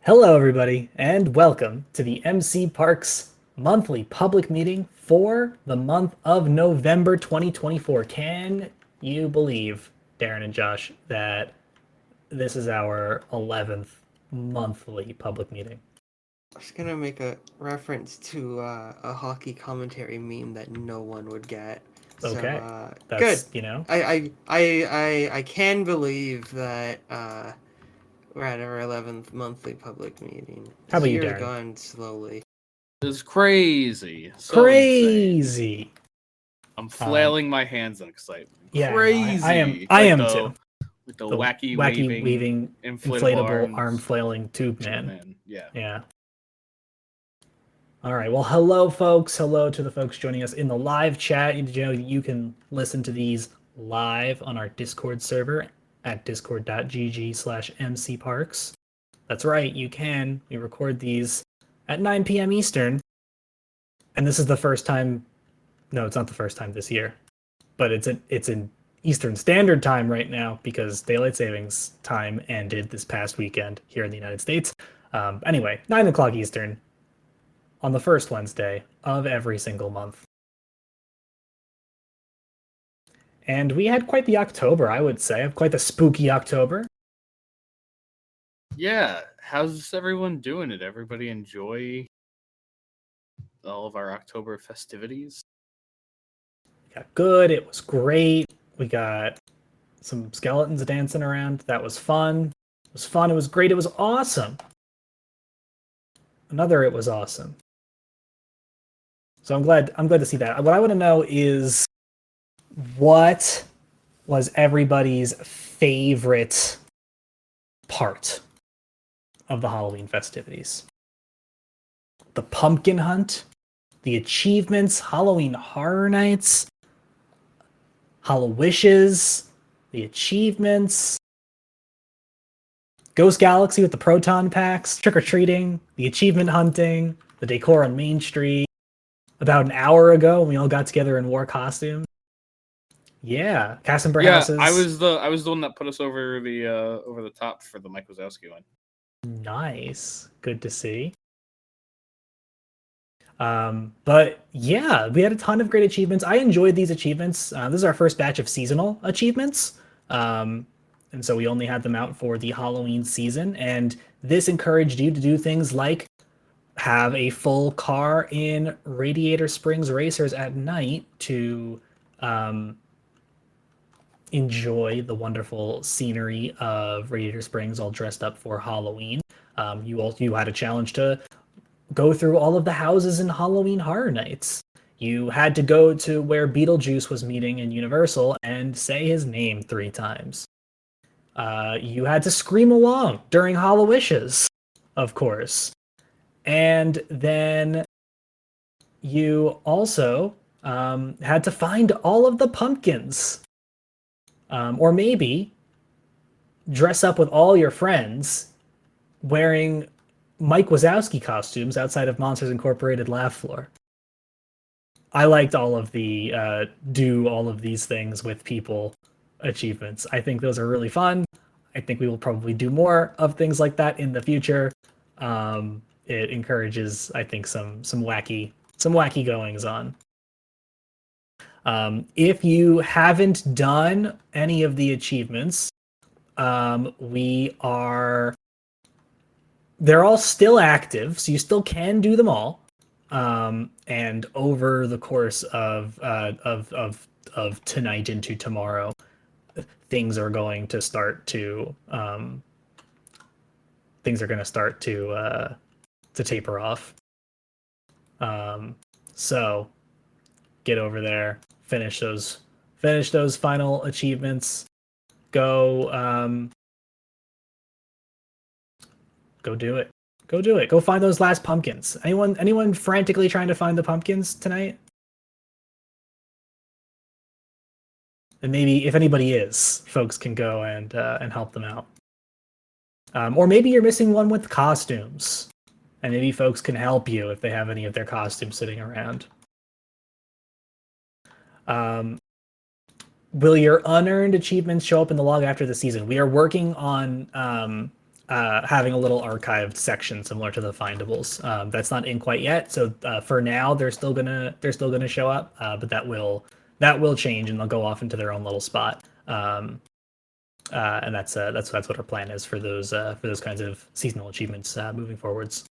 Hello, everybody, and welcome to the MC Parks monthly public meeting for the month of November 2024. Can you believe, Darren and Josh, that this is our 11th monthly public meeting? I was gonna make a reference to a hockey commentary meme that no one would get. So Okay, good. that's, I can believe that we're at our 11th monthly public meeting. how This about you, year's Darren? gone slowly. Is crazy. So insane. Crazy. I'm Um, flailing my hands in excitement. yeah, no, I am. Crazy. I Like am the too. like the The wacky wacky waving waving inflatable inflatable arm arms. flailing tube man. Man. Yeah. Yeah. All right. Well, hello, folks. Hello to the folks joining us in the live chat. Did you know you can listen to these live on our Discord server at discord.gg/mcparks? That's right. You can. We record these at 9 p.m. Eastern. And this is the first time. No, it's not the first time this year, but it's in Eastern Standard Time right now because daylight savings time ended this past weekend here in the United States. Anyway, 9 o'clock Eastern on the first Wednesday of every single month. And we had quite the October, I would say, quite the spooky October. Yeah. How's everyone doing? Did everybody enjoy all of our October festivities? We got good. It was great. We got some skeletons dancing around. That was fun. It was fun. It was great. It was awesome. It was awesome. So I'm glad to see that. What I want to know is what was everybody's favorite part of the Halloween festivities? The pumpkin hunt, the achievements, Halloween Horror Nights, Hallowishes, the achievements, Ghost Galaxy with the proton packs, trick-or-treating, the achievement hunting, the decor on Main Street. About an hour ago, we all got together and wore costumes. Yeah, Cassenber houses. I was the one that put us over the top for the Mike Wazowski one. Nice. Good to see. But yeah, we had a ton of great achievements. I enjoyed these achievements. This is our first batch of seasonal achievements. And so we only had them out for the Halloween season. And this encouraged you to do things like have a full car in Radiator Springs Racers at night to enjoy the wonderful scenery of Radiator Springs all dressed up for Halloween. You had a challenge to go through all of the houses in Halloween Horror Nights. You had to go to where Beetlejuice was meeting in Universal and say his name 3 times. You had to scream along during Hallowishes, of course. And then you also had to find all of the pumpkins. Or maybe dress up with all your friends wearing Mike Wazowski costumes outside of Monsters Incorporated Laugh Floor. I liked all of the do all of these things with people achievements. I think those are really fun. I think we will probably do more of things like that in the future. It encourages, I think, some wacky goings on. If you haven't done any of the achievements, they're all still active, so you still can do them all. And over the course of tonight into tomorrow, things are going to start to taper off. So get over there, finish those final achievements. Go do it. Go do it. Go find those last pumpkins. Anyone frantically trying to find the pumpkins tonight? And maybe if anybody is, folks can go and help them out. Or maybe you're missing one with costumes, and maybe folks can help you if they have any of their costumes sitting around. Will your unearned achievements show up in the log after the season? We are working on having a little archived section similar to the findables. That's not in quite yet, so for now they're still gonna show up, but that will change and they'll go off into their own little spot. And that's what our plan is for those kinds of seasonal achievements moving forwards.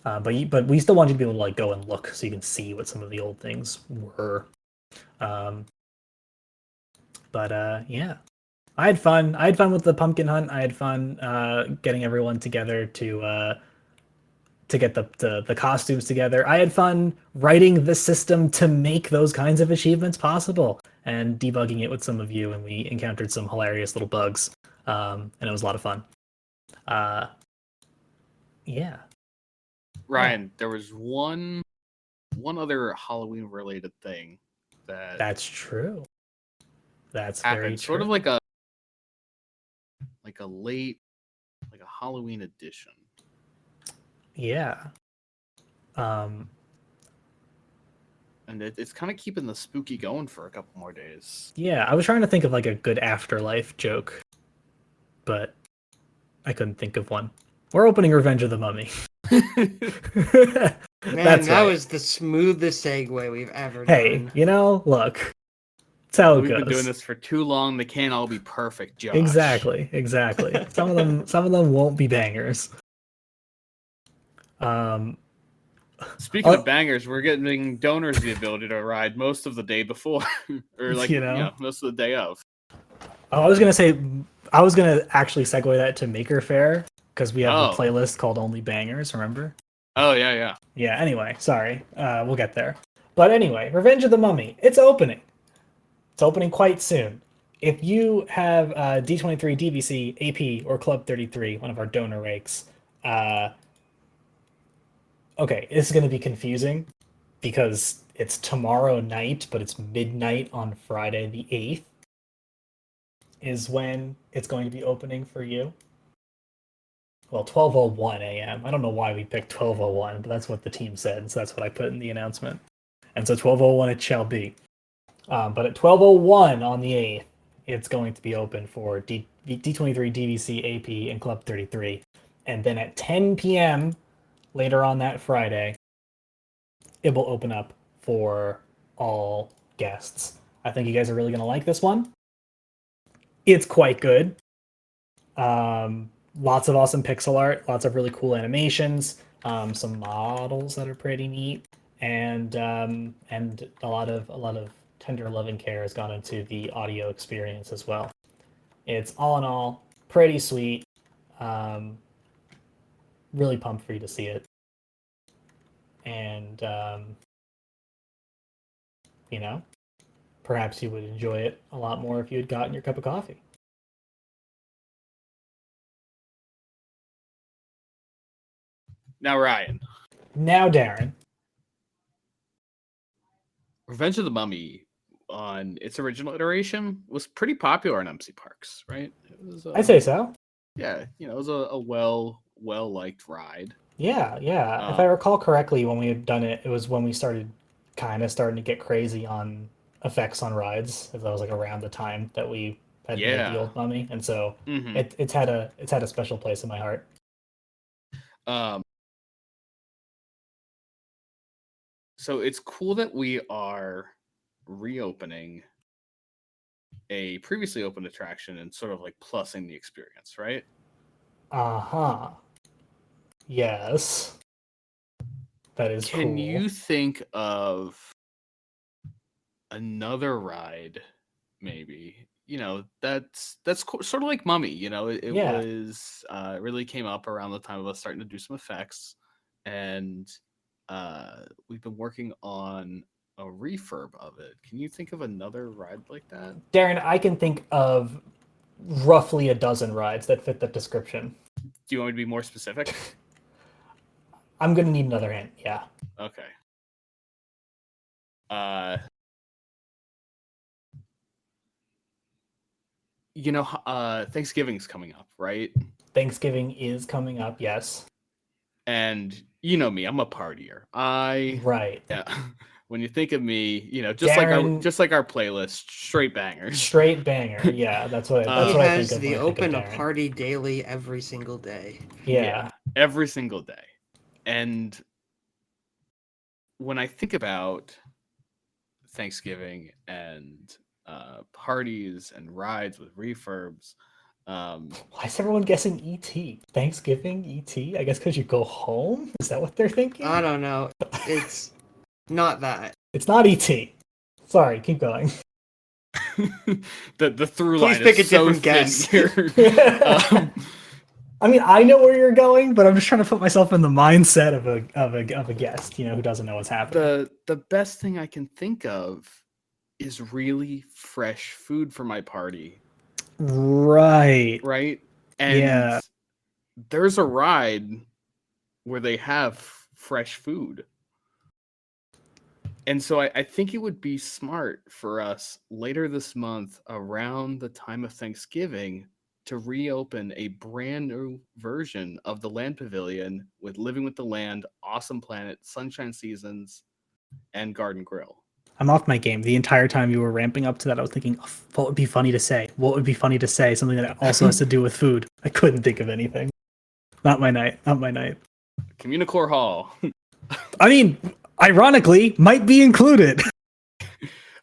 But we still want you to be able to like go and look so you can see what some of the old things were. Yeah, I had fun. I had fun with the pumpkin hunt. I had fun getting everyone together to get the costumes together. I had fun writing the system to make those kinds of achievements possible and debugging it with some of you, and we encountered some hilarious little bugs, and it was a lot of fun. Yeah. Ryan, there was one other Halloween related thing that's true. That's happened, very true. sort of like a Halloween edition. Yeah. And it's kind of keeping the spooky going for a couple more days. Yeah, I was trying to think of like a good afterlife joke, but I couldn't think of one. We're opening Revenge of the Mummy. Man, that was the smoothest segue we've ever done. Hey, look. That's how it We've goes. been doing this for too long. They can't all be perfect, Josh. Exactly. Some of them won't be bangers. Speaking of bangers, we're getting donors the ability to ride most of the day before, or most of the day of. Oh, I was gonna actually segue that to Maker Faire because we have a playlist called Only Bangers. Remember? Oh yeah. Yeah. Anyway, sorry. We'll get there. But anyway, Revenge of the Mummy. It's opening. It's opening quite soon. If you have D23, DVC, AP, or Club 33, one of our donor rakes, okay, this is going to be confusing because it's tomorrow night, but it's midnight on Friday the 8th is when it's going to be opening for you. Well, 12:01 a.m. I don't know why we picked 12:01, but that's what the team said, so that's what I put in the announcement. And so 12:01 it shall be. But at 12:01 on the 8th, it's going to be open for D23, DVC, AP, and Club 33. And then at 10 p.m. later on that Friday, it will open up for all guests. I think you guys are really going to like this one. It's quite good. Lots of awesome pixel art, lots of really cool animations, some models that are pretty neat, and a lot of tender love and care has gone into the audio experience as well. It's all in all pretty sweet. Really pumped for you to see it. And perhaps you would enjoy it a lot more if you had gotten your cup of coffee. Now, Ryan. Now, Darren. Revenge of the Mummy, on its original iteration, was pretty popular in MC Parks, right? It was, I'd say so. Yeah, it was a well-liked ride. Yeah. If I recall correctly, when we had done it, it was when we started to get crazy on effects on rides. That was like around the time that we had made the old Mummy, and so it's had a special place in my heart. So it's cool that we are reopening a previously opened attraction and sort of like plussing the experience, right? Uh-huh. Yes. That is cool. Can you think of another ride, maybe? That's sort of like Mummy. It was it really came up around the time of us starting to do some effects, and we've been working on a refurb of it. Can you think of another ride like that? Darren, I can think of roughly a dozen rides that fit that description. Do you want me to be more specific? I'm gonna need another hint. Yeah. Okay. Thanksgiving's coming up, right? Thanksgiving is coming up, yes. And you know me, I'm a partier. Right. Yeah. when you think of me, just like our playlist, straight bangers. Straight banger. Yeah, that's what I think has of the when I think of open a Darren. party daily every single day. Yeah. Every single day. And when I think about Thanksgiving and parties and rides with refurbs, why is everyone guessing ET? Thanksgiving ET? I guess because you go home? Is that what they're thinking? I don't know. It's not that. It's not ET. Sorry, keep going. the through Please line pick is a so different thin guess. here. I mean, I know where you're going, but I'm just trying to put myself in the mindset of a guest, who doesn't know what's happening. The best thing I can think of is really fresh food for my party. Right. And there's a ride where they have fresh food. And so I think it would be smart for us later this month, around the time of Thanksgiving, to reopen a brand new version of the Land Pavilion with Living with the Land, Awesome Planet, Sunshine Seasons, and Garden Grill. I'm off my game. The entire time you were ramping up to that, I was thinking, what would be funny to say? What would be funny to say? Something that also has to do with food. I couldn't think of anything. Not my night. Not my night. Communicore Hall. I mean, ironically, might be included.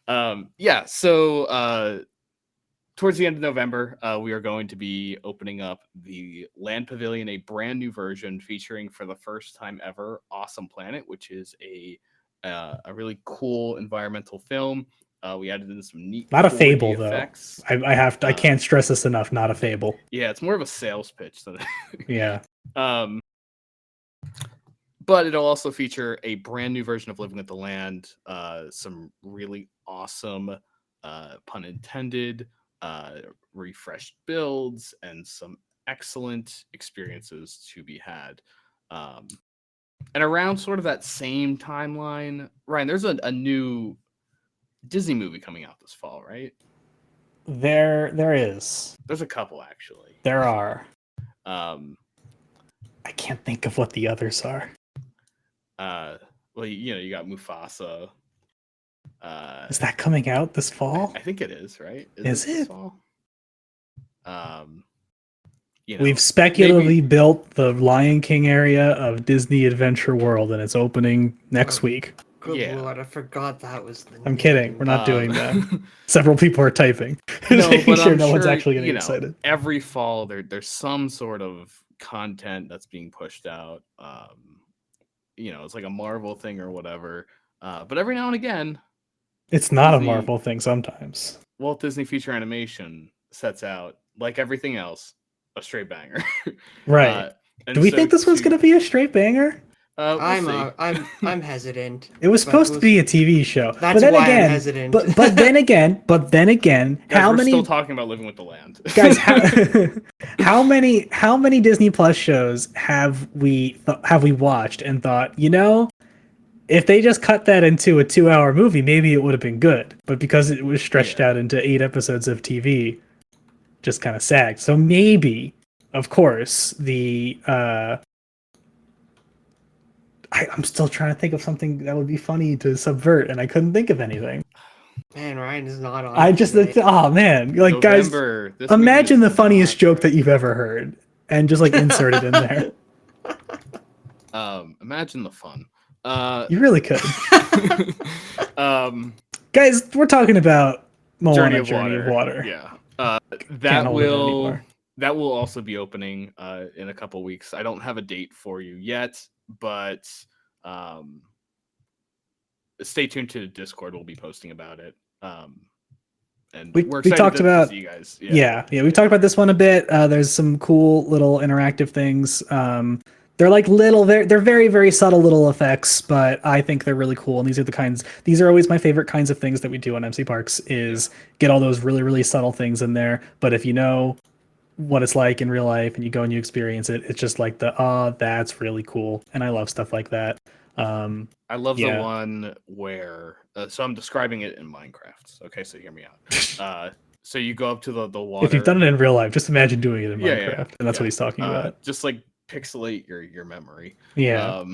So towards the end of November, we are going to be opening up the Land Pavilion, a brand new version featuring for the first time ever Awesome Planet, which is a really cool environmental film. We added in some neat, not a fable effects. Though. I can't stress this enough. Not a fable. Yeah, it's more of a sales pitch than yeah. But it'll also feature a brand new version of Living with the Land, some really awesome, pun intended, refreshed builds, and some excellent experiences to be had. And around sort of that same timeline, Ryan, there's a new Disney movie coming out this fall, right? There is. There's a couple, actually. There are. I can't think of what the others are. Well, you got Mufasa. Is that coming out this fall? I think it is, right? Is it? This fall? We've speculatively built the Lion King area of Disney Adventure World, and it's opening next week. Good Lord, I forgot that was the I'm kidding. We're not doing that. Several people are typing. No, but sure I'm no one's sure, actually getting excited. Every fall there's some sort of content that's being pushed out. It's like a Marvel thing or whatever. But every now and again, it's not Disney, a Marvel thing sometimes. Walt Disney Feature Animation sets out, like everything else, a straight banger. Right. Do we think this one's going to be a straight banger? We'll I'm hesitant. It was supposed to be a TV show. That's why I'm hesitant. But then again, guys, how we're many? Still talking about Living with the Land, guys. How many Disney Plus shows have we watched and thought, if they just cut that into a 2-hour movie, maybe it would have been good. But because it was stretched out into 8 episodes of TV, just kind of sagged. So maybe, of course, the. I'm still trying to think of something that would be funny to subvert, and I couldn't think of anything. Man, Ryan is not on. I just, oh man, like November, guys, imagine the funniest joke that you've ever heard, and just like insert it in there. Imagine the fun. You really could. Guys, we're talking about Moana Journey of Water. Yeah, that will also be opening in a couple weeks. I don't have a date for you yet. But stay tuned to the Discord. We'll be posting about it. And we're excited talked about see you guys. Yeah. We talked about this one a bit. There's some cool little interactive things. They're like they're very, very subtle little effects, but I think they're really cool. And these are always my favorite kinds of things that we do on MC Parks is get all those really, really subtle things in there. But if you know what it's like in real life and you go and you experience it, it's just like that's really cool. And I love stuff like that. I love the one where so I'm describing it in Minecraft. Okay, so hear me out. So you go up to the water. If you've done it in real life, just imagine doing it in Minecraft. And that's what he's talking about. Just like pixelate your memory. Yeah.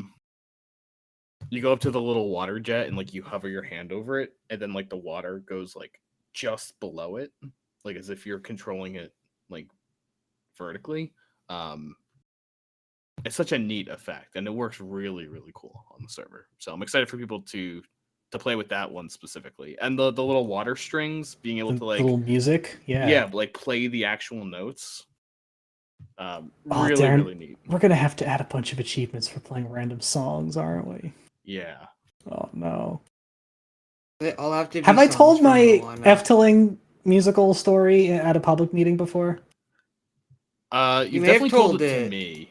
you go up to the little water jet and like you hover your hand over it, and then like the water goes like just below it, like as if you're controlling it like vertically. Um, it's such a neat effect, and it works really, really cool on the server. So I'm excited for people to play with that one specifically, and the little water strings, being able The to like little music, yeah, like play the actual notes. Oh, Really, Darren, really neat. we're gonna have to add a bunch of achievements for playing random songs, aren't we? Yeah. Oh no. I'll have to be Have I songs told from my Moana. Efteling musical story at a public meeting before? You've may have definitely told told it to it. me.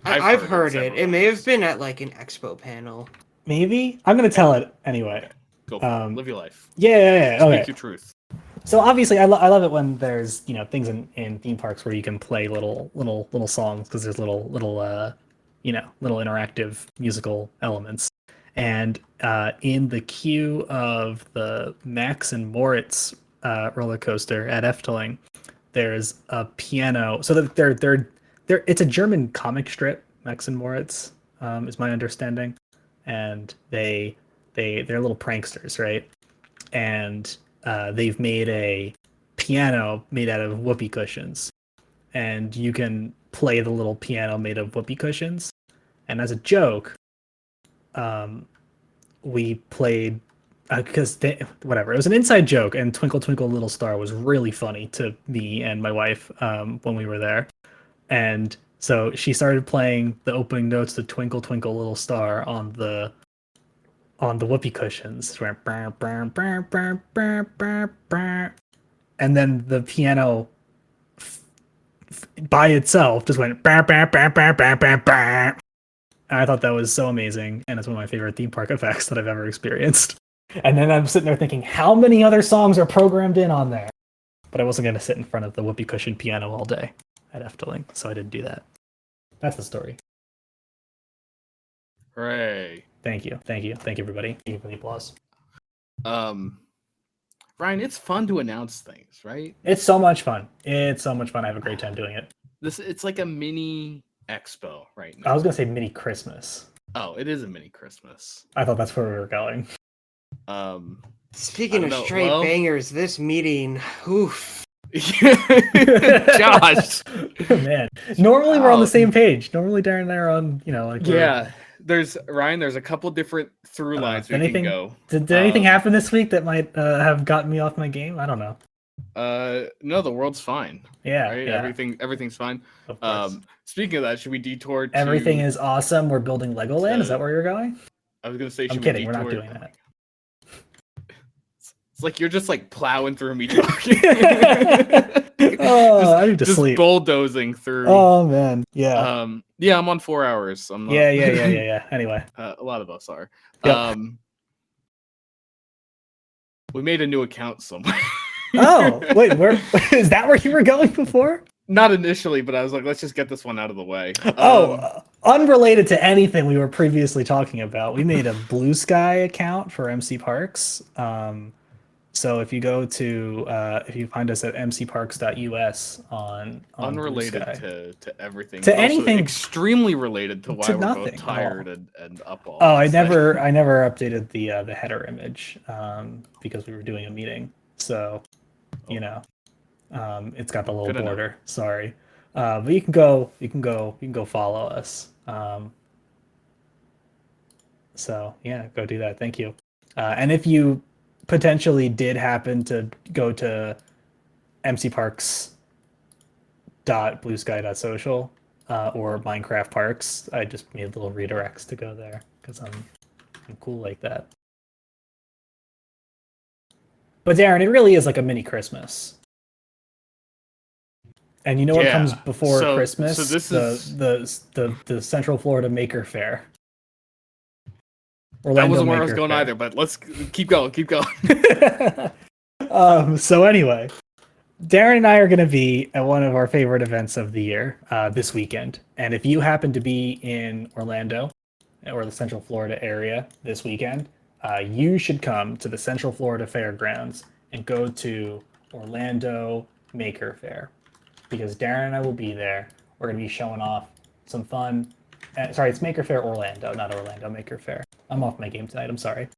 I've heard it. several It may have times. been at like an expo panel. Maybe? I'm gonna tell it anyway. Okay. Go for it. Live your life. Yeah, Speak okay. your truth. So obviously, I love it when there's things in theme parks where you can play little songs because there's little interactive musical elements. And in the queue of the Max and Moritz roller coaster at Efteling, there's a piano. So that they're it's a German comic strip. Max and Moritz is my understanding, and they're little pranksters, right? And they've made a piano made out of whoopee cushions, and you can play the little piano made of whoopee cushions. And as a joke, we played because whatever, it was an inside joke, and Twinkle Twinkle Little Star was really funny to me and my wife when we were there. And so she started playing the opening notes to Twinkle Twinkle Little Star on the whoopee cushions. And then the piano by itself just went and I thought that was so amazing, and it's one of my favorite theme park effects that I've ever experienced. And then I'm sitting there thinking, how many other songs are programmed in on there? But I wasn't going to sit in front of the whoopee cushion piano all day at Efteling, so I didn't do that. That's the story. Hooray. Thank you, everybody. Thank you for the applause. Ryan, it's fun to announce things, right? It's so much fun. I have a great time doing it. It's like a mini expo right now. I was gonna say mini Christmas. Oh, it is a mini Christmas. I thought that's where we were going. Speaking of straight bangers, this meeting, oof. Josh. Man. Normally we're on the same page. Normally Darren and I are on, like There's a couple different through lines we can go. Did anything happen this week that might have gotten me off my game? I don't know. No, the world's fine. Yeah, right? Yeah. Everything's fine. Speaking of that, should we detour to... Everything is awesome. We're building Legoland. Is that where you're going? I was gonna say, I'm kidding. We're not doing that. It's like you're just like plowing through me talking. I need to sleep. Bulldozing through. Oh man, yeah. Yeah, I'm on 4 hours. I'm not... Yeah. Anyway, a lot of us are. Yep. We made a new account somewhere. Oh wait, where is that? Where you were going before? Not initially, but I was like, let's just get this one out of the way. Unrelated to anything we were previously talking about, we made a Blue Sky account for MC Parks. So if you go to if you find us at mcparks.us on unrelated Blue Sky, to everything, to also anything, extremely related to why we're nothing both tired and up all. Oh, I never updated the header image because we were doing a meeting. So it's got the little Good border. Enough. Sorry, but you can go follow us. So yeah, go do that. Thank you. And if you potentially did happen to go to mcparks.bluesky.social or Minecraft Parks, I just made little redirects to go there because I'm cool like that. But Darren, it really is like a mini Christmas. And you know what comes before Christmas? So this is the Central Florida Maker Faire. That wasn't where I was going either, but let's keep going. So anyway, Darren and I are going to be at one of our favorite events of the year this weekend. And if you happen to be in Orlando or the Central Florida area this weekend, you should come to the Central Florida Fairgrounds and go to Orlando Maker Faire, because Darren and I will be there. We're going to be showing off some fun Sorry, it's Maker Faire Orlando, not Orlando Maker Faire. I'm off my game tonight. I'm sorry.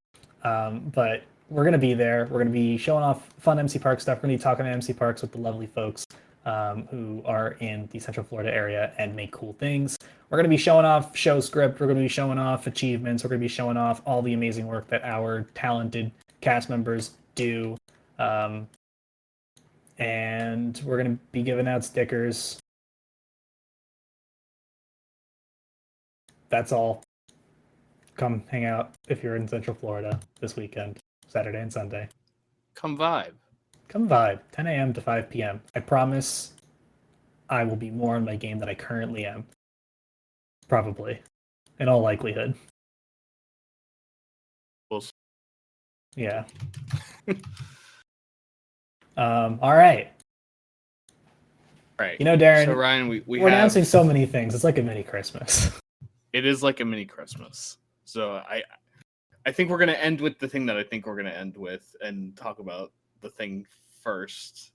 But we're going to be there. We're going to be showing off fun MC Park stuff. We're going to be talking to MC Parks with the lovely folks who are in the Central Florida area and make cool things. We're going to be showing off show script. We're going to be showing off achievements. We're going to be showing off all the amazing work that our talented cast members do. And we're going to be giving out stickers. That's all. Come hang out if you're in Central Florida this weekend, Saturday and Sunday. Come vibe. Come vibe. 10 a.m. to 5 p.m. I promise I will be more on my game than I currently am. Probably. In all likelihood. We'll see. Yeah. All right. Right. You know, Darren, So Ryan, we're announcing so many things. It's like a mini Christmas. It is like a mini Christmas. So I think we're gonna end with the thing that I think we're gonna end with and talk about the thing first.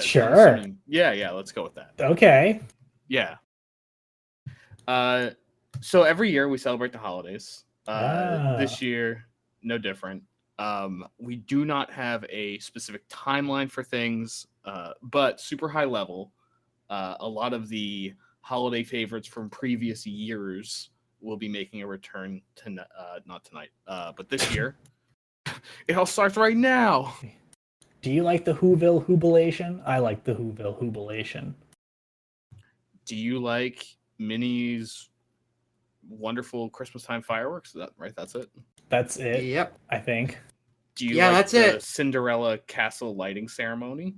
Sure. Yeah, let's go with that. Okay. Yeah. So every year we celebrate the holidays. This year, no different. We do not have a specific timeline for things, but super high level. A lot of the holiday favorites from previous years will be making a return to not tonight, but this year. It all starts right now. Do you like the Whoville Whobilation? I like the Whoville Whobilation. Do you like Minnie's wonderful Christmas time fireworks? Is that right? That's it. That's it. Yep. I think. Do you Yeah, like that's the it. Cinderella castle lighting ceremony?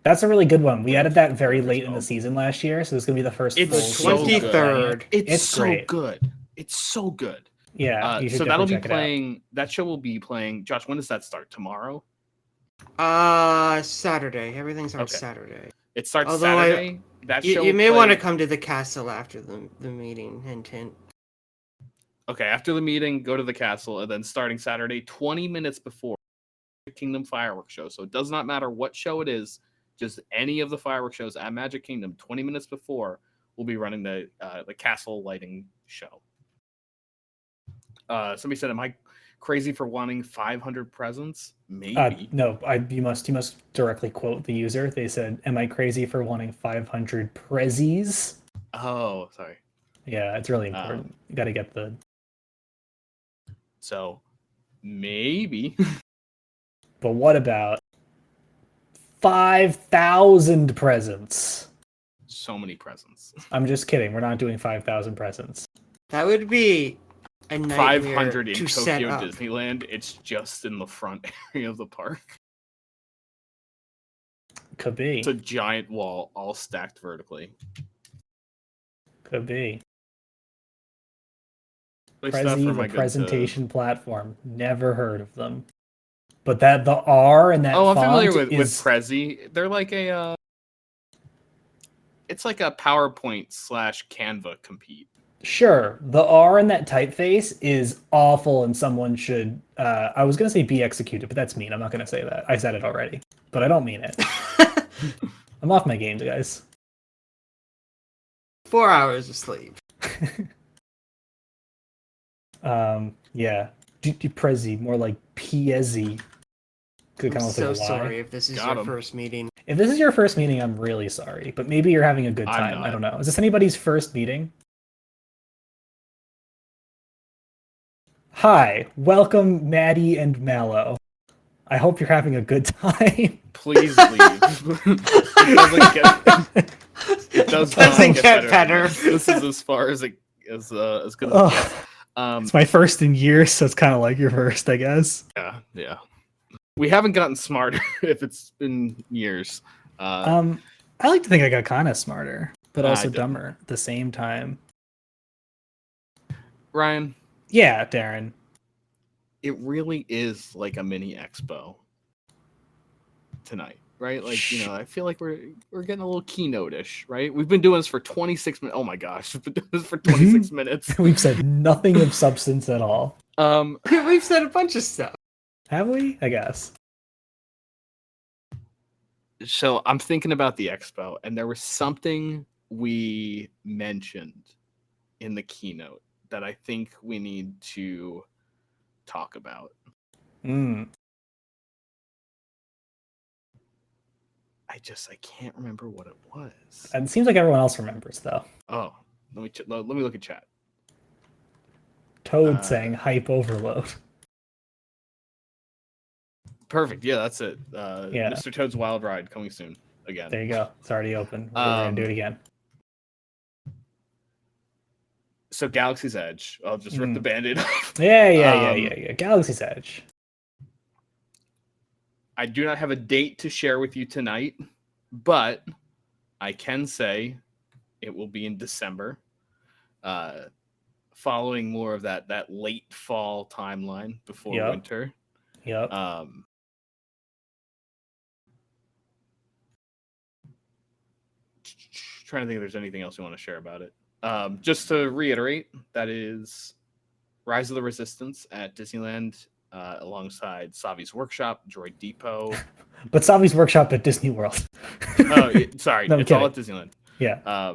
That's a really good one. We added that very late in the season last year, so it's gonna be the first. It's full so season. good. 23rd. It's so great. good. It's so good. Yeah, you should so that'll be definitely check it out. playing. That show will be playing. Josh, when does that start? Tomorrow? Saturday. Everything starts Okay. Saturday. It starts Although Saturday. That show. You will may play- want to come to the castle after the meeting. Hint, hint. Okay, after the meeting, go to the castle, and then starting Saturday, 20 minutes before Kingdom fireworks show. So it does not matter what show it is, just any of the fireworks shows at Magic Kingdom. 20 minutes before, we'll be running the castle lighting show. Somebody said, "Am I crazy for wanting 500 presents?" Maybe. No, you must directly quote the user. They said, "Am I crazy for wanting 500 prezzies?" Oh, sorry. Yeah, it's really important. You got to get the. So maybe. But what about 5,000 presents? So many presents. I'm just kidding. We're not doing 5,000 presents. That would be a nightmare 500 in to set Tokyo up. Disneyland. It's just in the front area of the park. Could be. It's a giant wall, all stacked vertically. Could be. Like stuff for Prezi, my the good presentation platform. Never heard of them. But that the R and that Oh, I'm font familiar with is Prezi. They're like a it's like a PowerPoint / Canva compete. sure. The R in that typeface is awful, and someone should. I was gonna say be executed, but that's mean. I'm not gonna say that. I said it already, but I don't mean it. I'm off my game, guys. 4 hours of sleep. Yeah. Prezi, more like Piezi. I'm so sorry if this is Got your 'em. first meeting. If this is your first meeting, I'm really sorry. But maybe you're having a good I'm time. I not. don't know. Is this anybody's first meeting? Hi, welcome Maddie and Mallow. I hope you're having a good time. Please leave. It doesn't get better. This is as far as it as good as it gets. It's my first in years, so it's kind of like your first, I guess. Yeah. We haven't gotten smarter if it's been years. I like to think I got kind of smarter, but I also didn't. dumber at the same time. Ryan, Yeah, Darren. it really is like a mini expo tonight, right? Like, I feel like we're getting a little keynote-ish, right? We've been doing this for 26 minutes. Oh my gosh, we've been doing this for 26 minutes. We've said nothing of substance at all. We've said a bunch of stuff. Have we? I guess. So I'm thinking about the expo, and there was something we mentioned in the keynote that I think we need to talk about? I can't remember what it was. It seems like everyone else remembers, though. Oh, let me look at chat. Toad saying hype overload. Perfect. Yeah, that's it. Yeah. Mr. Toad's Wild Ride coming soon again. There you go. It's already open. We're gonna do it again. So Galaxy's Edge. I'll just rip the Band-Aid off. Yeah. Galaxy's Edge. I do not have a date to share with you tonight, but I can say it will be in December, following more of that late fall timeline before winter. Yep. Trying to think if there's anything else you want to share about it. Just to reiterate, that is Rise of the Resistance at Disneyland, alongside Savi's Workshop, Droid Depot. But Savi's Workshop at Disney World. Sorry, no, it's all at Disneyland. Yeah.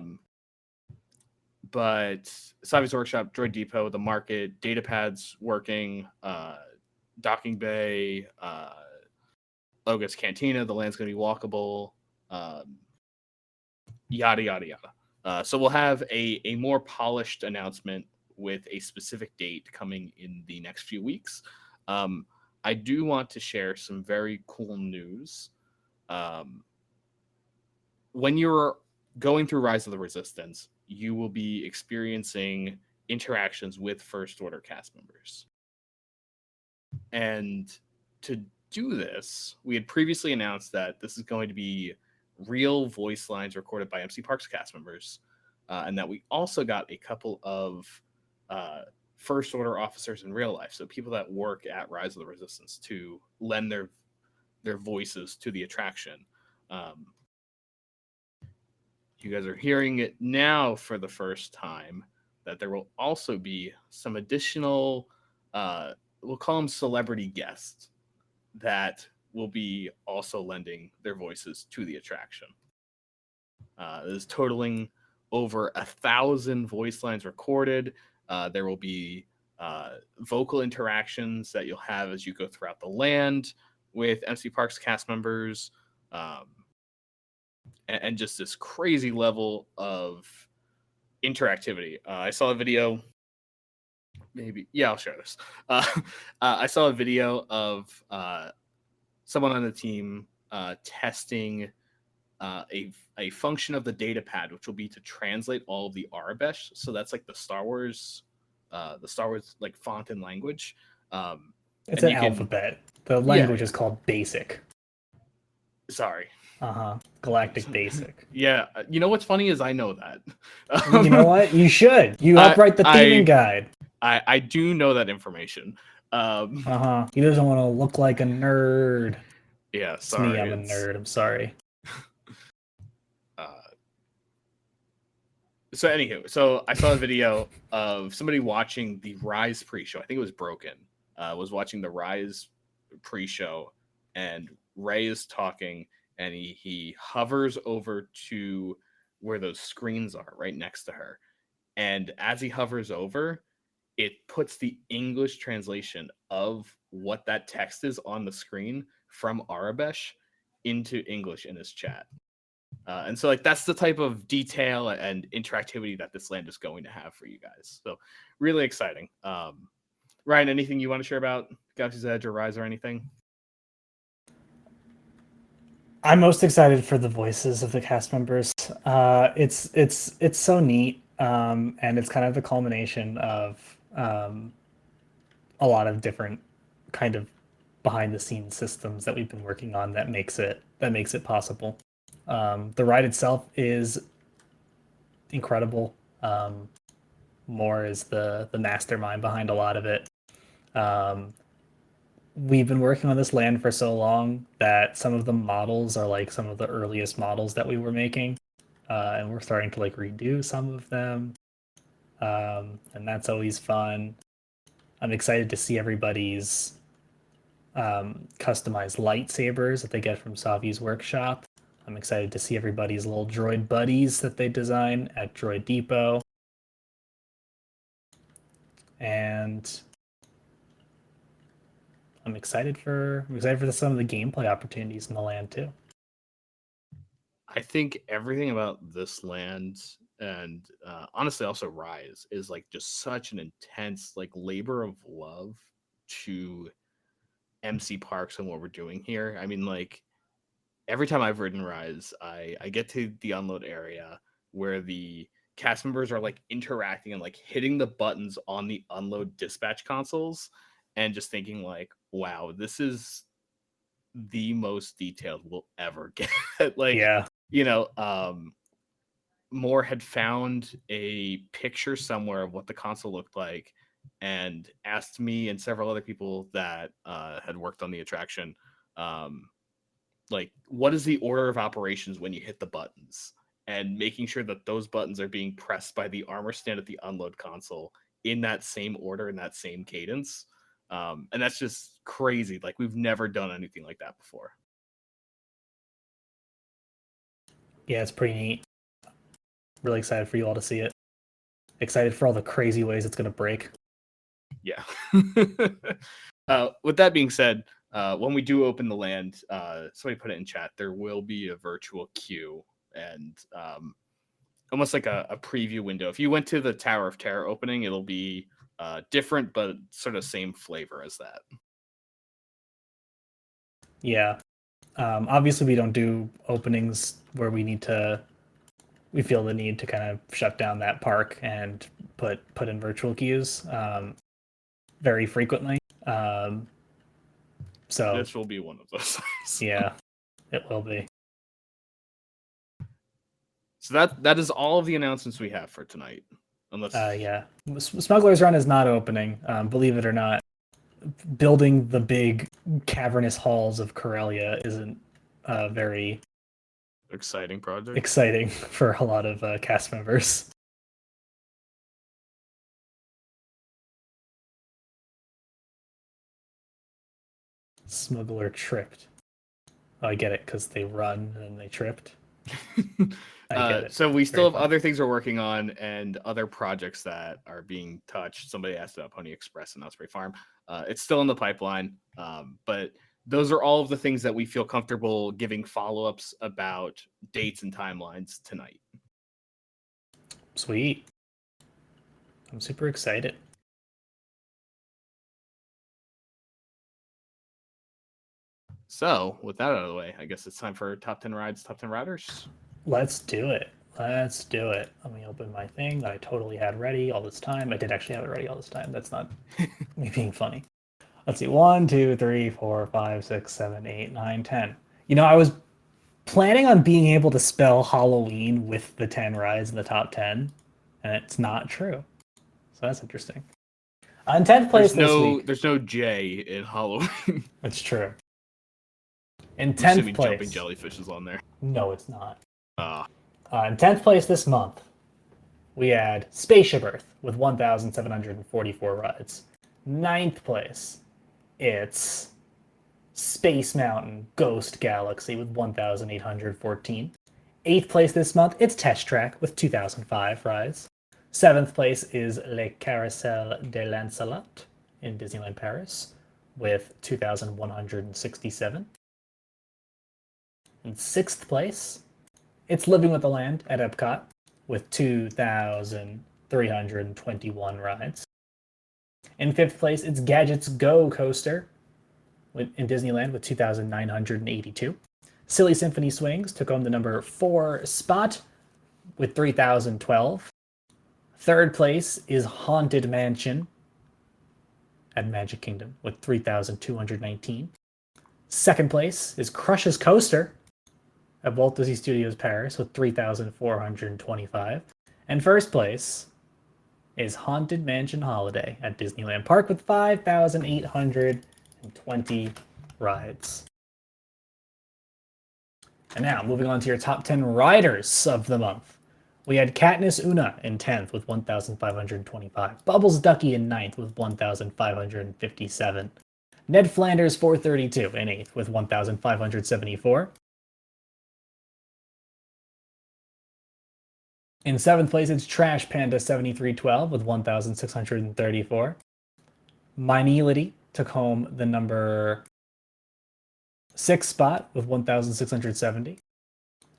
But Savi's Workshop, Droid Depot, the market, data pads working, docking bay, Loga's Cantina, the land's going to be walkable, yada, yada, yada. So we'll have a more polished announcement with a specific date coming in the next few weeks. I do want to share some very cool news. When you're going through Rise of the Resistance, you will be experiencing interactions with First Order cast members. And to do this, we had previously announced that this is going to be real voice lines recorded by MC Parks cast members, and that we also got a couple of First Order officers in real life, so people that work at Rise of the Resistance, to lend their voices to the attraction. You guys are hearing it now for the first time, that there will also be some additional, we'll call them celebrity guests, that will be also lending their voices to the attraction. This is totaling over 1,000 voice lines recorded. There will be vocal interactions that you'll have as you go throughout the land with MC Parks cast members, and just this crazy level of interactivity. I saw a video. I'll share this. I saw a video of someone on the team testing a function of the data pad, which will be to translate all of the Arabesh. So that's like the Star Wars like font and language. It's an alphabet. The language is called Basic. Sorry. Galactic Basic. Yeah. You know what's funny is I know that. You know what? You should. You help write the theming guide. I do know that information. He doesn't want to look like a nerd. Yeah, it's me. I'm a nerd. I'm sorry. So anywho, I saw a video of somebody watching the Rise pre-show. I think it was Broken. Was watching the Rise pre-show, and Ray is talking, and he hovers over to where those screens are right next to her. And as he hovers over, it puts the English translation of what that text is on the screen from Arabesh into English in his chat. And so that's the type of detail and interactivity that this land is going to have for you guys. So really exciting. Ryan, anything you want to share about Galaxy's Edge or Rise or anything? I'm most excited for the voices of the cast members. It's so neat, and it's kind of the culmination of a lot of different kind of behind the scenes systems that we've been working on that makes it possible. The ride itself is incredible. Moore is the mastermind behind a lot of it. We've been working on this land for so long that some of the models are like some of the earliest models that we were making, and we're starting to redo some of them, and that's always fun. I'm excited to see everybody's customized lightsabers that they get from Savi's Workshop. I'm excited to see everybody's little droid buddies that they design at Droid Depot. And I'm excited for some of the gameplay opportunities in the land too. I think everything about this land and honestly also Rise is like just such an intense like labor of love to MC Parks and what we're doing here. I mean, like every time I've ridden Rise, I get to the unload area where the cast members are like interacting and like hitting the buttons on the unload dispatch consoles and just thinking like, wow, this is the most detailed we'll ever get. Like, Yeah. Moore had found a picture somewhere of what the console looked like and asked me and several other people that had worked on the attraction, like, what is the order of operations when you hit the buttons? And making sure that those buttons are being pressed by the armor stand at the unload console in that same order, in that same cadence. And that's just crazy. Like, we've never done anything like that before. Yeah, it's pretty neat. Really excited for you all to see it. Excited for all the crazy ways it's going to break. Yeah. With that being said, when we do open the land, somebody put it in chat, there will be a virtual queue and almost like a preview window. If you went to the Tower of Terror opening, it'll be different, but sort of same flavor as that. Yeah. Obviously, we don't do openings where we feel the need to kind of shut down that park and put in virtual queues very frequently. So this will be one of those things. Yeah, it will be. So that is all of the announcements we have for tonight. Unless yeah, Smuggler's Run is not opening. Believe it or not, building the big cavernous halls of Corellia isn't very exciting project. Exciting for a lot of cast members. Smuggler tripped. Oh, I get it, because they run and they tripped. I get it. So we still have other things we're working on and other projects that are being touched. Somebody asked about Pony Express and Osprey Farm. It's still in the pipeline, but those are all of the things that we feel comfortable giving follow-ups about dates and timelines tonight. Sweet. I'm super excited. So, with that out of the way, I guess it's time for top 10 rides, top 10 riders. Let's do it. Let's do it. Let me open my thing that I totally had ready all this time. I did actually have it ready all this time. That's not me being funny. Let's see. 1, 2, 3, 4, 5, 6, 7, 8, 9, 10. You know, I was planning on being able to spell Halloween with the 10 rides in the top 10, and it's not true. So that's interesting. In 10th place this week. There's no J in Halloween. That's true. In 10th place. Jumping jellyfish is on there. No, it's not. In 10th place this month, we had Spaceship Earth with 1,744 rides. 9th place, it's Space Mountain Ghost Galaxy with 1,814. 8th place this month, it's Test Track with 2,005 rides. 7th place is Le Carrousel de Lancelot in Disneyland Paris with 2,167. In 6th place, it's Living with the Land at Epcot with 2,321 rides. In 5th place, it's Gadgets Go Coaster in Disneyland with 2,982. Silly Symphony Swings took home the number 4 spot with 3,012. 3rd place is Haunted Mansion at Magic Kingdom with 3,219. 2nd place is Crush's Coaster at Walt Disney Studios Paris with 3,425. And 1st place is Haunted Mansion Holiday at Disneyland Park with 5,820 rides. And now, moving on to your top 10 riders of the month. We had Katniss Una in 10th with 1,525. Bubbles Ducky in 9th with 1,557. Ned Flanders 432 in 8th with 1,574. In 7th place, it's Trash Panda 7312 with 1,634. Minelity took home the number 6 spot with 1,670.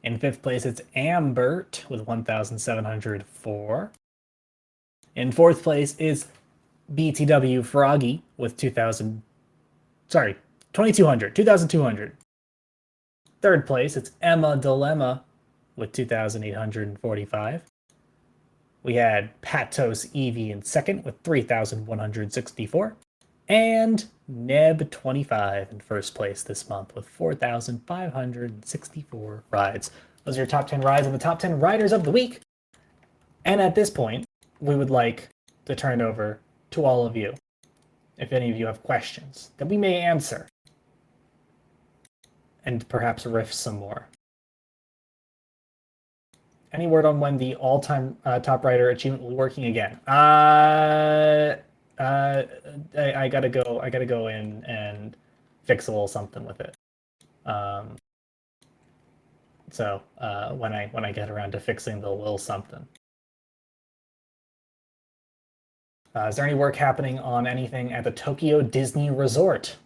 In 5th place, it's Ambert with 1,704. In 4th place is BTW Froggy with 2,200. 3rd place, it's Emma Dilemma with 2,845. We had Patos Evie in 2nd with 3,164. And Neb25 in 1st place this month with 4,564 rides. Those are your top 10 rides and the top 10 riders of the week. And at this point, we would like to turn it over to all of you. If any of you have questions that we may answer and perhaps riff some more. Any word on when the all-time top rider achievement will be working again? I gotta go in and fix a little something with it. So when I get around to fixing the little something. Is there any work happening on anything at the Tokyo Disney Resort?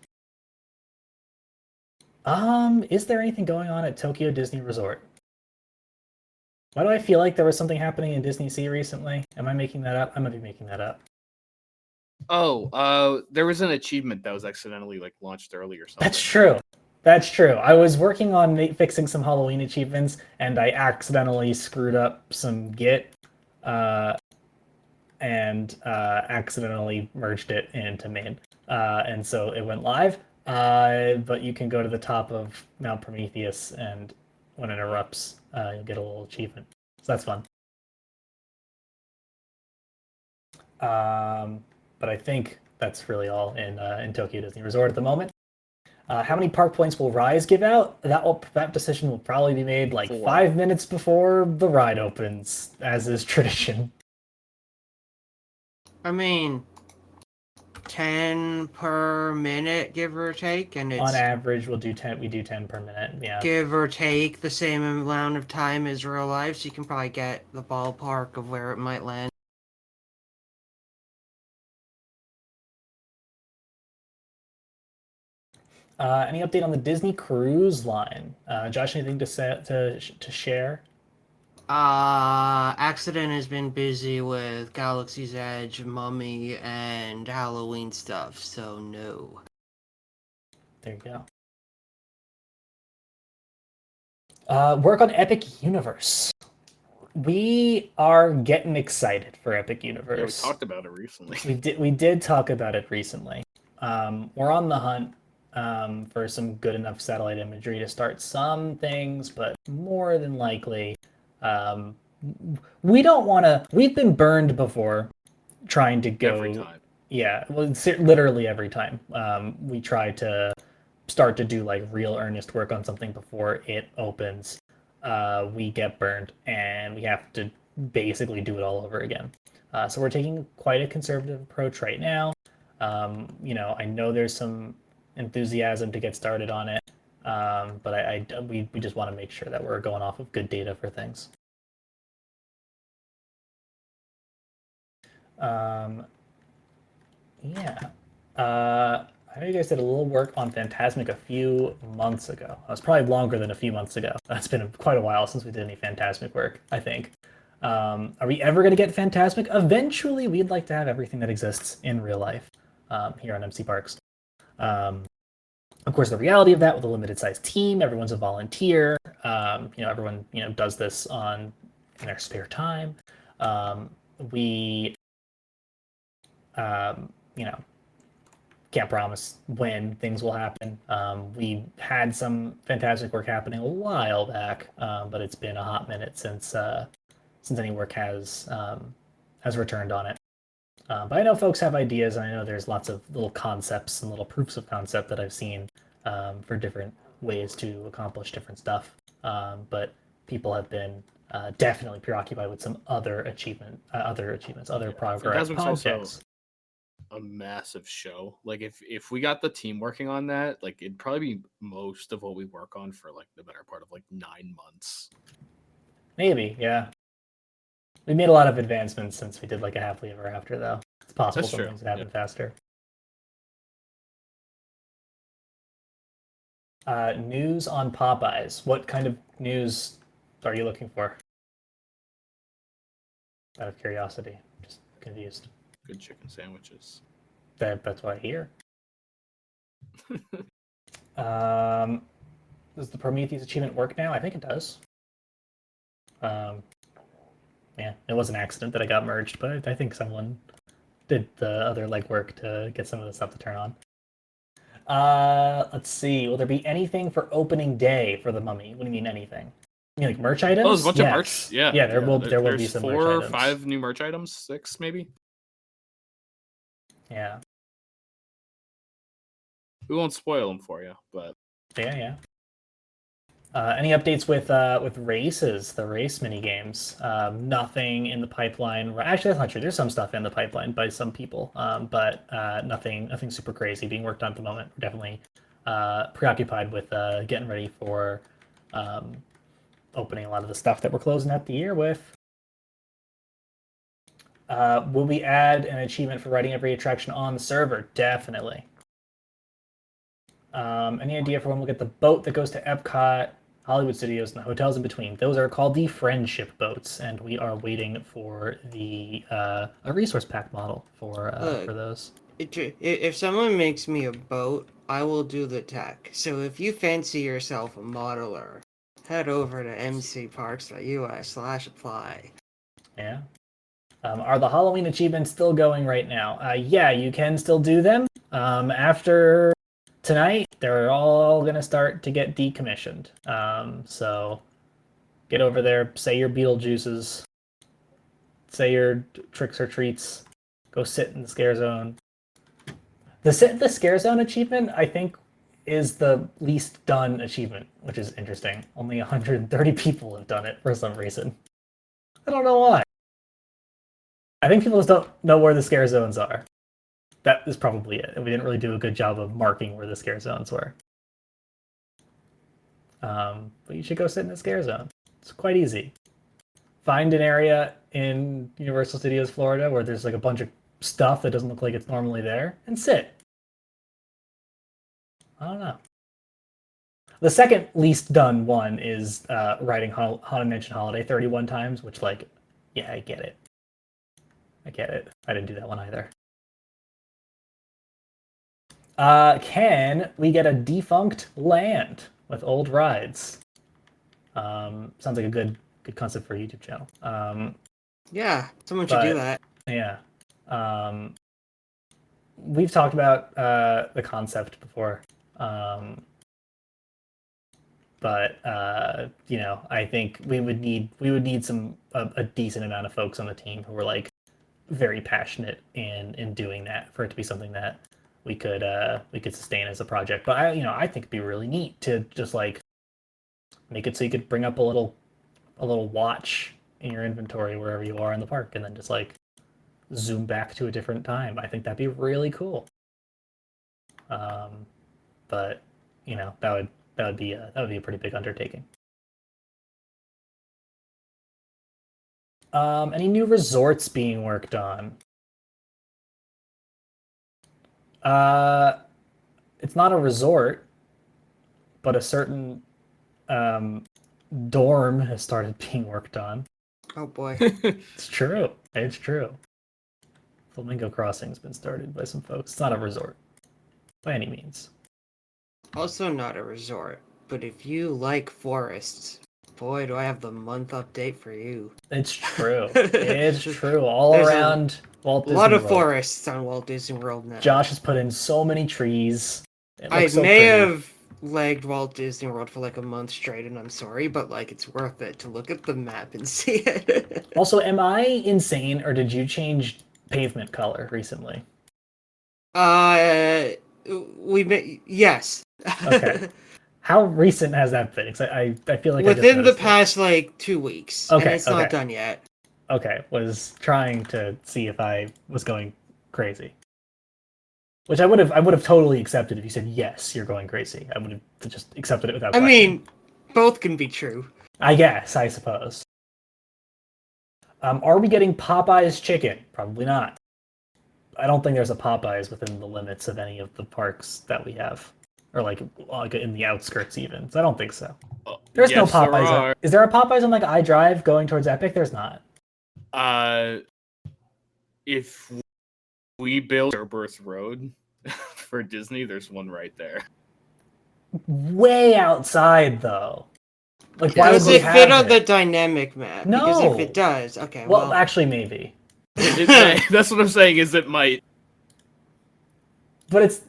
Is there anything going on at Tokyo Disney Resort? Why do I feel like there was something happening in Disney Sea recently? Am I making that up? I might be making that up. Oh, there was an achievement that was accidentally like launched early or something. That's true. That's true. I was working on fixing some Halloween achievements, and I accidentally screwed up some Git, and accidentally merged it into main. And so it went live. But you can go to the top of Mount Prometheus, and when it erupts, you'll get a little achievement. So that's fun. But I think that's really all in Tokyo Disney Resort at the moment. How many park points will Rise give out? That decision will probably be made like 5 minutes before the ride opens, as is tradition. I mean, 10 per minute, give or take, and it's on average we'll do 10. We do 10 per minute. Yeah. Give or take the same amount of time as real life, so you can probably get the ballpark of where it might land. Any update on the Disney Cruise Line? Josh, anything to share? Accident has been busy with Galaxy's Edge, Mummy, and Halloween stuff, so no. There you go. Work on Epic Universe. We are getting excited for Epic Universe. Yeah, we talked about it recently. We did talk about it recently. We're on the hunt for some good enough satellite imagery to start some things, but more than likely, we don't want to. We've been burned before trying to go. Every time. Yeah, well, literally every time. We try to start to do like real earnest work on something before it opens. We get burned and we have to basically do it all over again. So we're taking quite a conservative approach right now. I know there's some enthusiasm to get started on it, but we just want to make sure that we're going off of good data for things. I know you guys did a little work on Fantasmic a few months ago. It was probably longer than a few months ago. It's been quite a while since we did any Fantasmic work, I think. Are we ever going to get Fantasmic? Eventually, we'd like to have everything that exists in real life here on MC Parks. Of course, the reality of that with a limited sized team, everyone's a volunteer. Everyone does this in their spare time. We can't promise when things will happen. We had some fantastic work happening a while back, but it's been a hot minute since any work has returned on it. But I know folks have ideas, and I know there's lots of little concepts and little proofs of concept that I've seen for different ways to accomplish different stuff. But people have been definitely preoccupied with some other achievements, other progress projects. A massive show. Like if we got the team working on that, like it'd probably be most of what we work on for like the better part of like 9 months. Maybe, yeah. We made a lot of advancements since we did like a happily ever after, though. It's possible That's some true. things would happen faster. News on Popeyes. What kind of news are you looking for? Out of curiosity, just confused. Good chicken sandwiches. That's what I hear. Does the Prometheus achievement work now? I think it does. Yeah, it was an accident that I got merged, but I think someone did the other legwork to get some of the stuff to turn on. Let's see. Will there be anything for opening day for the Mummy? What do you mean anything? You mean like merch items? Oh, there's a bunch of merch. Yeah, yeah. There will be some 4 merch or items. 5 new merch items, 6 maybe. Yeah. We won't spoil them for you, but Yeah. Any updates with races, the race mini games? Nothing in the pipeline. Actually, that's not true. There's some stuff in the pipeline by some people, but nothing super crazy being worked on at the moment. We're definitely preoccupied with getting ready for opening a lot of the stuff that we're closing out the year with. Will we add an achievement for writing every attraction on the server? Definitely. Any idea for when we'll get the boat that goes to Epcot, Hollywood Studios, and the hotels in between? Those are called the Friendship Boats, and we are waiting for the a resource pack model for those. If someone makes me a boat, I will do the tech. So if you fancy yourself a modeler, head over to mcparks.us/apply. Yeah. Are the Halloween achievements still going right now? Yeah, you can still do them. After tonight, they're all going to start to get decommissioned. So get over there, say your Beetlejuices, say your tricks or treats, go sit in the scare zone. The sit in the scare zone achievement, I think, is the least done achievement, which is interesting. Only 130 people have done it for some reason. I don't know why. I think people just don't know where the scare zones are. That is probably it. We didn't really do a good job of marking where the scare zones were. But you should go sit in the scare zone. It's quite easy. Find an area in Universal Studios Florida where there's like a bunch of stuff that doesn't look like it's normally there and sit. I don't know. The second least done one is writing Haunted Mansion Holiday 31 times, which, like, yeah, I get it. I didn't do that one either. Can we get a defunct land with old rides? Sounds like a good concept for a YouTube channel. Yeah, someone should do that. Yeah. We've talked about the concept before. But I think we would need a decent amount of folks on the team who were like very passionate in doing that for it to be something that we could sustain as a project. But I think it'd be really neat to just like make it so you could bring up a little watch in your inventory wherever you are in the park, and then just like zoom back to a different time. I think that'd be really cool. But that would be a pretty big undertaking. Any new resorts being worked on? It's not a resort, but a certain dorm has started being worked on. Oh boy. It's true. Flamingo Crossing's been started by some folks. It's not a resort by any means. Also not a resort, but if you like forests, boy, do I have the month update for you. It's true. It's true. All There's around Walt Disney World. A lot of World. Forests on Walt Disney World now. Josh has put in so many trees. I may have lagged Walt Disney World for like a month straight, and I'm sorry, but like it's worth it to look at the map and see it. Also, am I insane, or did you change pavement color recently? Yes. Okay. How recent has that been? I feel like within the past like 2 weeks. Okay, and it's not done yet. Okay, was trying to see if I was going crazy. Which I would have totally accepted if you said yes, you're going crazy. I would have just accepted it without question. I mean, both can be true. I guess, I suppose. Are we getting Popeye's chicken? Probably not. I don't think there's a Popeyes within the limits of any of the parks that we have, or like in the outskirts even. So I don't think so. There's no Yes, there Popeyes. are. Is there a Popeyes on like iDrive going towards Epic? There's not. If we build Airburst Road for Disney, there's one right there. Way outside though. Like, why Does would we it have fit on it? the dynamic map? No. Because if it does, okay. Well, actually, maybe. That's what I'm saying. Is it might. But it's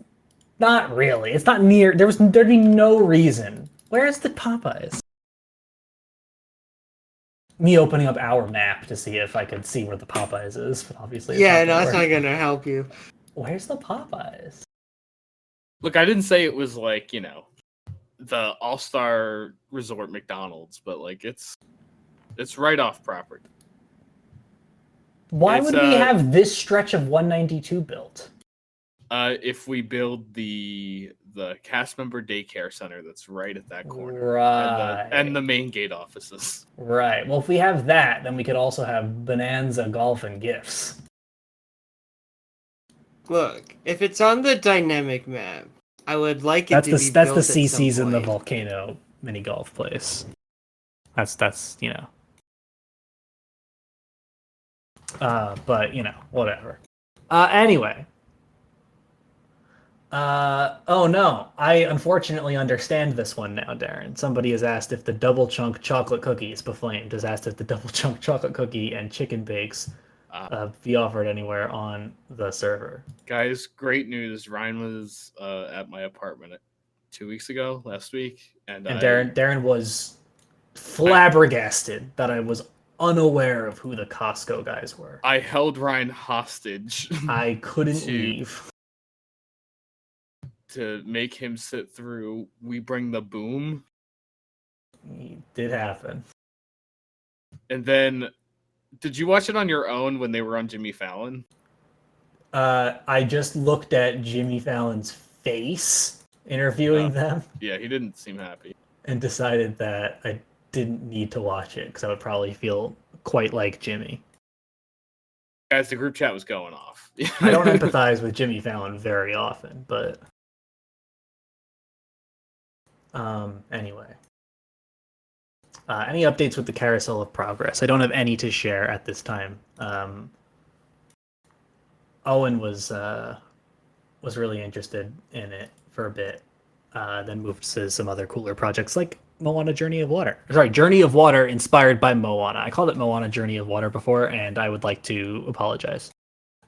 not really. It's not near. There'd be no reason. Where's the Popeyes? Me opening up our map to see if I could see where the Popeyes is, but obviously it's yeah, not no, gonna that's work. not gonna help you. Where's the Popeyes? Look, I didn't say it was like, the All-Star Resort McDonald's, but like it's right off property. Why would we have this stretch of 192 built? If we build the cast member daycare center that's right at that corner, right, and the main gate offices. Right. Well, if we have that, then we could also have Bonanza Golf and Gifts. Look, if it's on the dynamic map, I would like it That's to the be that's built the at some CC's in the point. volcano mini golf place. That's but whatever. Anyway. Oh no, I unfortunately understand this one now, Darren. Somebody has asked if the double chunk chocolate cookies, Beflamed has asked if the double chunk chocolate cookie and chicken bakes be offered anywhere on the server. Guys, great news. Ryan was at my apartment 2 weeks ago, last week. And Darren was flabbergasted that I was unaware of who the Costco guys were. I held Ryan hostage. I couldn't leave. To make him sit through We Bring the Boom. It did happen. And then, did you watch it on your own when they were on Jimmy Fallon? I just looked at Jimmy Fallon's face interviewing them. Yeah, he didn't seem happy. And decided that I didn't need to watch it because I would probably feel quite like Jimmy. Guys, the group chat was going off. I don't empathize with Jimmy Fallon very often, but anyway. Any updates with the Carousel of Progress? I don't have any to share at this time. Owen was really interested in it for a bit, then moved to some other cooler projects like Moana Journey of Water. Sorry, Journey of Water inspired by Moana. I called it Moana Journey of Water before, and I would like to apologize.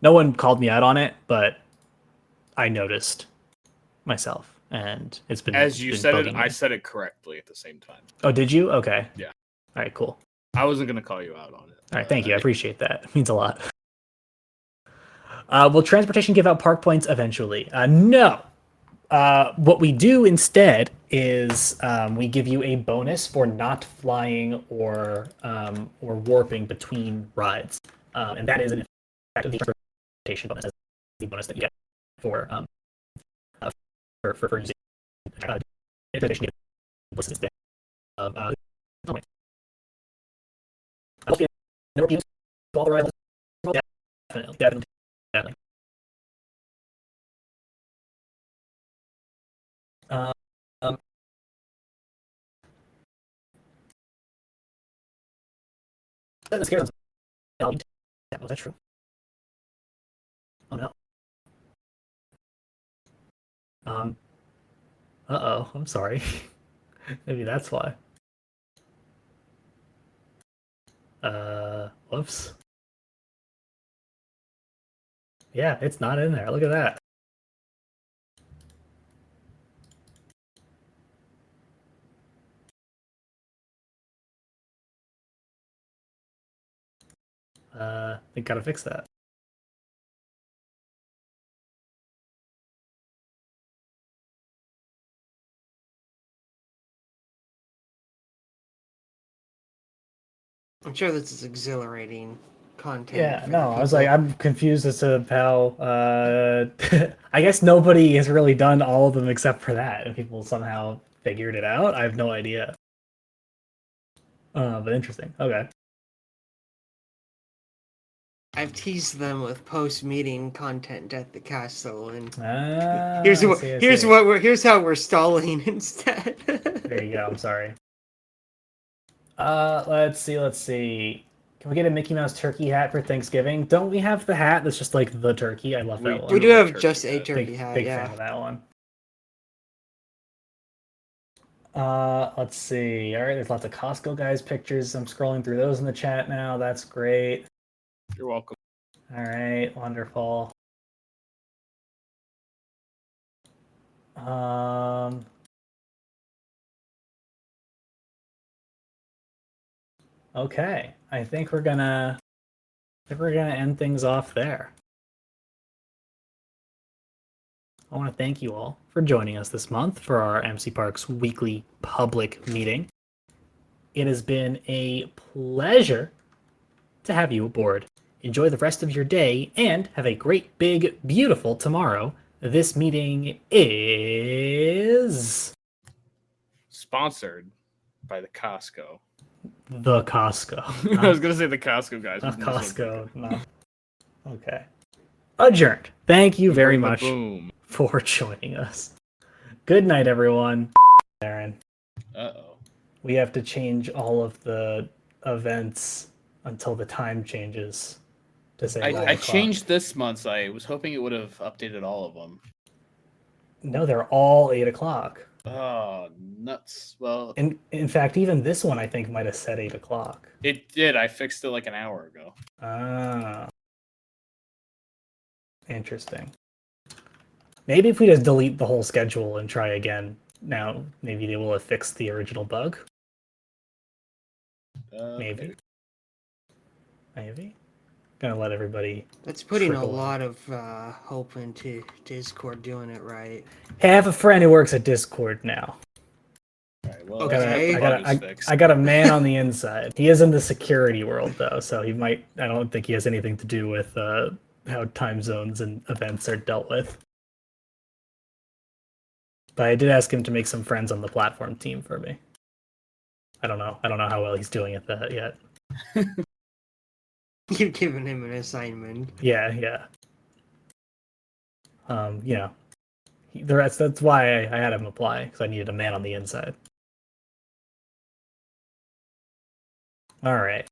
No one called me out on it, but I noticed myself, and it's been as you said it. Me. I said it correctly at the same time. Oh, did you? Okay. Yeah. All right. Cool. I wasn't gonna call you out on it. All right. Thank you. I appreciate that. It means a lot. Will transportation give out park points eventually? No. What we do instead is we give you a bonus for not flying or warping between rides, and that is an effect of the transportation bonus. The bonus that you get for using transportation. Definitely. That scares them. Was that true? Oh no. Uh-oh, I'm sorry. Maybe that's why. Whoops. Yeah, it's not in there. Look at that. They gotta fix that. I'm sure this is exhilarating content. Yeah, no, I was like, I'm confused as to how, I guess nobody has really done all of them except for that, and people somehow figured it out. I have no idea. But interesting. Okay. I've teased them with post-meeting content at the castle, and I see. here's how we're stalling instead. There you go. I'm sorry. Let's see. Can we get a Mickey Mouse turkey hat for Thanksgiving? Don't we have the hat that's just like the turkey? I love that one. We do have just a hat. turkey hat. Big yeah. fan of that one. Let's see. All right, there's lots of Costco guys pictures. I'm scrolling through those in the chat now. That's great. You're welcome. All right, wonderful. Okay, I think we're gonna end things off there. I want to thank you all for joining us this month for our MC Parks weekly public meeting. It has been a pleasure to have you aboard. Enjoy the rest of your day and have a great, big, beautiful tomorrow. This meeting is Sponsored by the Costco. the Costco. I was gonna say the Costco guys. Not Costco. No. Okay. Adjourned. Thank you very much for joining us. Good night, everyone. Darren. Uh-oh. We have to change all of the events until the time changes to say I changed this month, so I was hoping it would have updated all of them. No, they're all 8 o'clock. Oh, nuts. Well, in fact, even this one I think might have said 8 o'clock. it did. I fixed it like an hour ago. Ah. Interesting. Maybe if we just delete the whole schedule and try again now, maybe they will have fixed the original bug. Maybe. Gonna let everybody. That's putting a trickle in. lot of hope into Discord doing it right. Hey, I have a friend who works at Discord now. All right, well, Okay. I got a man on the inside. He is in the security world though, so he might. I don't think he has anything to do with how time zones and events are dealt with. But I did ask him to make some friends on the platform team for me. I don't know how well he's doing at that yet. You've given him an assignment. Yeah. That's why I had him apply, because I needed a man on the inside. All right.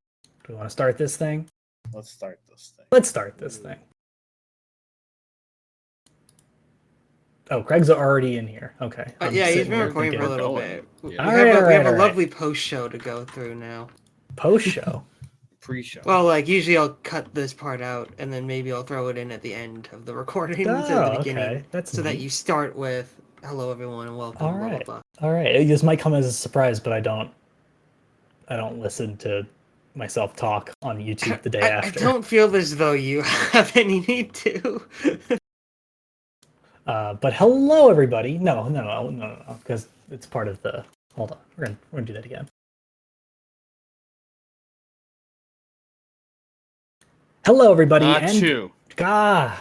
Do we want to start this thing? Let's start this thing. Oh, Craig's already in here. Okay. Yeah, he's been recording for a little bit. Yeah. We have a lovely post show to go through now. Post show? Pre-show. Well, like usually I'll cut this part out and then maybe I'll throw it in at the end of the recording at the beginning, okay. That's so neat. that you start with "Hello, everyone, and welcome." All Blah, right. blah, All right. This might come as a surprise, but I don't listen to myself talk on YouTube the day blah. after. I don't feel as though you have any need to. But hello, everybody. No, because it's part of the. Hold on, we're gonna do that again. Hello, everybody, Achoo. God.